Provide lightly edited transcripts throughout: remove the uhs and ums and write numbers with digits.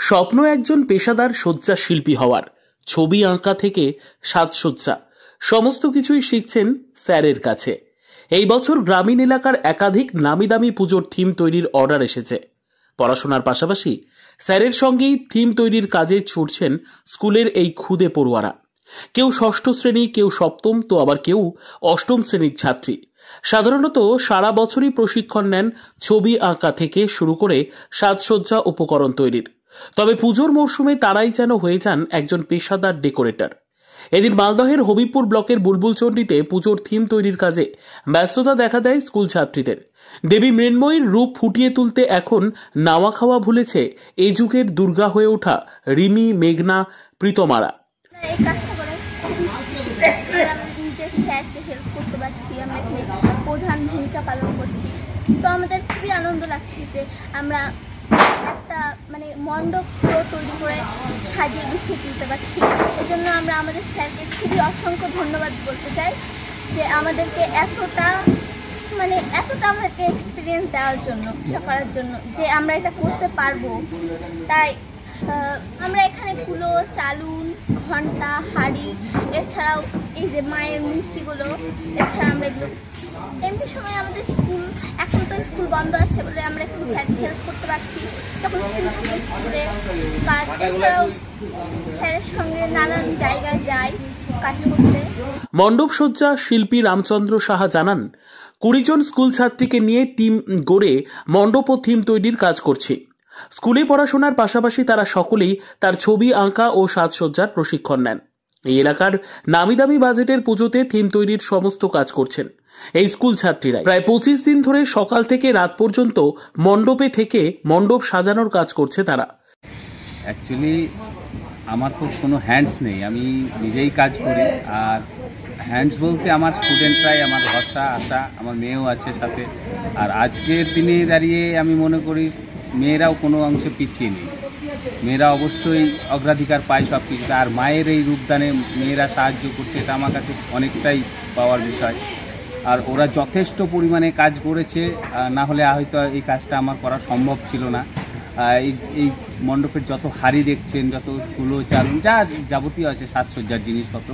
স্বপ্ন একজন পেশাদার শয্যা শিল্পী হওয়ার। ছবি আঁকা থেকে সাজসজ্জা সমস্ত কিছুই শিখছেন স্যারের কাছে। এই বছর গ্রামীণ এলাকার একাধিক নামিদামি পুজোর থিম তৈরির অর্ডার এসেছে। পড়াশোনার পাশাপাশি স্যারের সঙ্গেই থিম তৈরির কাজে ছুটছেন স্কুলের এই খুদে পড়ুয়ারা। কেউ ষষ্ঠ শ্রেণী, কেউ সপ্তম, তো আবার কেউ অষ্টম শ্রেণীর ছাত্রী। সাধারণত সারা বছরই প্রশিক্ষণ নেন ছবি আঁকা থেকে শুরু করে সাজসজ্জা উপকরণ তৈরির। তবে পুজোর মরশুমে তারাই যেন হয়ে যান একজন পেশাদার ডেকোরেটর। এদিন মালদহের হবিবপুর ব্লকের বুলবুলচণ্ডীতে পুজোর থিম তৈরির কাজে ব্যস্ততা দেখা দেয় স্কুল ছাত্রীদের। দেবী মৃন্ময়ীর রূপ ফুটিয়ে তুলতে এখন নাওয়া খাওয়া ভুলেছে এই যুগের দুর্গা হয়ে ওঠা রিমি, মেঘনা, প্রীতমারা। প্রধান ভূমিকা পালন করছি, তো আমাদের খুবই আনন্দ লাগছে যে আমরা একটা মণ্ডপ তৈরি করে সাজিয়ে গুছিয়ে তুলতে পারছি। এই জন্য আমরা আমাদের স্যারকে খুবই অসংখ্য ধন্যবাদ বলতে চাই যে আমাদেরকে এতটা আমাদেরকে এক্সপিরিয়েন্স দেওয়ার জন্য, করার জন্য যে আমরা এটা করতে পারবো। তাই আমরা এখানে কুলো, চালুন, ঘন্টা, হাড়ি, এছাড়াও এই যে মায়ের মূর্তিগুলো, এছাড়া আমরা এগুলো এমনি সময় আমাদের স্কুল, এখন তো স্কুল বন্ধ আছে বলে আমরা এখানে স্যারকে হেল্প করতে পারছি। তখন স্কুল থেকে স্কুলে কাজ, এছাড়াও স্যারের সঙ্গে নানান জায়গায় যাই কাজ করতে। মণ্ডপ সজ্জা শিল্পী রামচন্দ্র সাহা জানান, 20 জন স্কুল ছাত্রীকে নিয়ে টিম গড়ে মণ্ডপ ও থিম তৈরির কাজ করছে। স্কুলে পড়াশোনার পাশাপাশি তারা সকলেই তার ছবি আঁকা ও সাজসজ্জার প্রশিক্ষণ নেন। এই এলাকার নামিদামি বাজেটের পুজোতে থিম তৈরির সমস্ত কাজ করছেন এই স্কুল ছাত্রীরা। প্রায় 25 দিন ধরে সকাল থেকে রাত পর্যন্ত মণ্ডপে থেকে মণ্ডপ সাজানোর কাজ করছে তারা। অ্যাকচুয়ালি আমার তো কোনো হ্যান্ডস নেই, আমি নিজেই কাজ করি। আর হ্যান্ডস বলতে আমার স্টুডেন্টরাই আমার ভরসা, আশা, আমার মেয়েও আছে সাথে। আর আজকের দিনে দাঁড়িয়ে আমি মনে করি মেয়েরাও কোনো অংশে পিছিয়ে নেই, মেয়েরা অবশ্যই অগ্রাধিকার পায় সব কিছুতে। আর মায়ের এই রূপদানে মেয়েরা সাহায্য করছে, এটা আমার কাছে অনেকটাই পাওয়ার বিষয়। আর ওরা যথেষ্ট পরিমাণে কাজ করেছে, না হলে হয়তো এই কাজটা আমার করা সম্ভব ছিল না। এই মণ্ডপের যত হাড়ি দেখছেন, যত কুলো, চালুন, যা যাবতীয় আছে সাজসজ্জার জিনিসপত্র,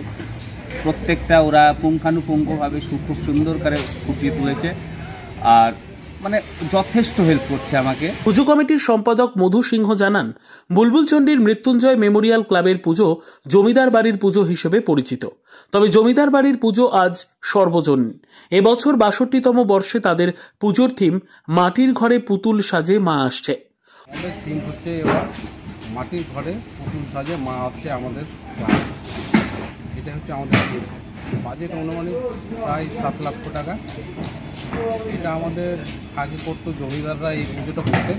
প্রত্যেকটা ওরা পুঙ্খানুপুঙ্খভাবে খুব সুন্দর করে ফুটিয়ে তুলেছে। আর যথেষ্ট হেল্প করছে আমাকে। পুজো কমিটির সম্পাদক মধু সিংহ জানান, বুলবুলচণ্ডীর মৃত্যুঞ্জয় মেমোরিয়াল ক্লাবের পুজো জমিদার বাড়ির পুজো হিসেবে পরিচিত। তবে জমিদার বাড়ির পুজো আজ সর্বজনীন। এবছর 62তম বর্ষে তাদের পুজোর থিম মাটির ঘরে পুতুল সাজে মা আসছে। আমাদের থিম হচ্ছে এবার মাটির ঘরে পুতুল সাজে মা আসছে আমাদের। এটা হচ্ছে আমাদের বাজেট অনুমানিক প্রায় 7 লক্ষ টাকা। এটা আমাদের আগে করতো জমিদাররা, এই পুজোটা করতেন।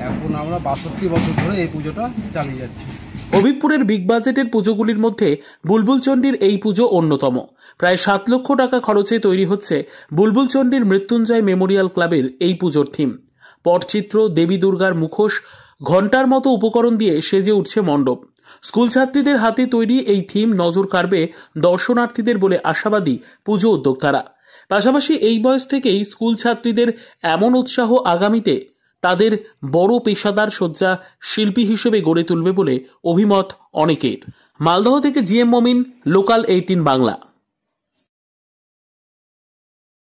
এখন আমরা 62 বছর ধরে এই পুজোটা চালিয়ে যাচ্ছি। হবিবপুরের বিগ বাজেটের পুজোগুলির মধ্যে বুলবুলচণ্ডীর এই পুজো অন্যতম। প্রায় 7 লক্ষ টাকা খরচে তৈরি হচ্ছে বুলবুলচণ্ডীর মৃত্যুঞ্জয় মেমোরিয়াল ক্লাবের এই পুজোর থিম। পটচিত্র, দেবী দুর্গার মুখোশ, ঘণ্টার মতো উপকরণ দিয়ে সেজে উঠছে মণ্ডপ। স্কুল ছাত্রীদের হাতে তৈরি এই থিম নজর কাড়বে দর্শনার্থীদের বলে আশাবাদী পুজো উদ্যোক্তারা। পাশাপাশি এই বয়স থেকেই স্কুল ছাত্রীদের এমন উৎসাহ আগামীতে তাদের বড় পেশাদার শয্যা শিল্পী হিসেবে গড়ে তুলবে বলে অভিমত অনেকের। মালদহ থেকে জিএম মমিন, লোকাল 18 বাংলা।